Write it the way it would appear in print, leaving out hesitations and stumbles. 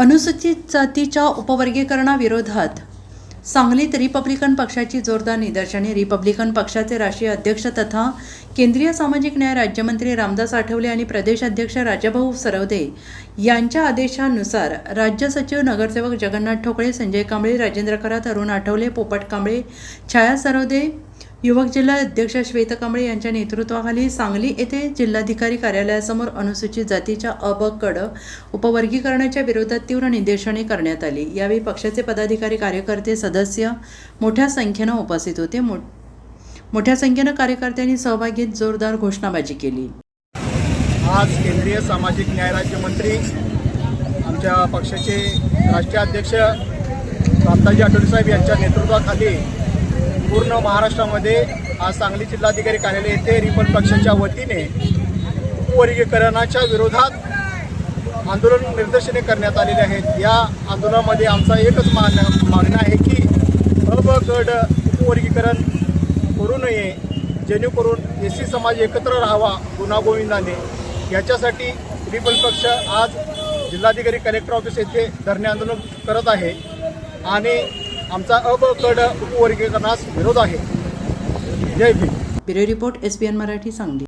अनुसूचित जातीच्या उपवर्गीकरणाविरोधात सांगलीत रिपब्लिकन पक्षाची जोरदार निदर्शने। रिपब्लिकन पक्षाचे राष्ट्रीय अध्यक्ष तथा केंद्रीय सामाजिक न्याय राज्यमंत्री रामदास आठवले आणि प्रदेश अध्यक्ष राजाभाऊ सरवदे यांच्या आदेशानुसार राज्य सचिव नगरसेवक जगन्नाथ ठोकळे, संजय कांबळे, राजेंद्र करात, अरुण आठवले, पोपट कांबळे, छाया सरवदे, युवक जिल्हा अध्यक्ष श्वेता कांबळे यांच्या नेतृत्वाखाली सांगली येथे जिल्हाधिकारी कार्यालयासमोर अनुसूचित जातीच्या अ ब क ड उपवर्गीकरणाच्या विरोधात तीव्र निदर्शने करण्यात आली। यावेळी पक्षाचे पदाधिकारी, कार्यकर्ते, सदस्य मोठ्या संख्येने उपस्थित होते। मोठ्या संख्येने कार्यकर्त्यांनी सहभाग घेत जोरदार घोषणाबाजी केली। आज केंद्रीय सामाजिक न्याय राज्यमंत्री आमच्या पक्षाचे राष्ट्रीय अध्यक्ष रामदासजी आठवले साहेब यांच्या नेतृत्वाखाली पूर्ण महाराष्ट्रामध्ये आज सांगली जिल्हाधिकारी कार्यालय येथे रिपब्लिकन पक्षाच्या वतीने उपवर्गीकरणाच्या विरोधात आंदोलन निदर्शने करण्यात आलेले आहेत। या आंदोलनामध्ये आमचा एकच मागणं आहे की अ ब क ड उपवर्गीकरण करू नये, जेणेकरून एससी समाज एकत्र राहावा गुण्यागोविंदाने। याच्यासाठी रिपब्लिकन पक्ष आज जिल्हाधिकारी कलेक्टर ऑफिस येथे धरणे आंदोलन करत आहे आणि आमचा अ ब क ड उपवर्गीकरणास विरोध आहे। जय Bhim. Bureau report SBN Marathi Sangli.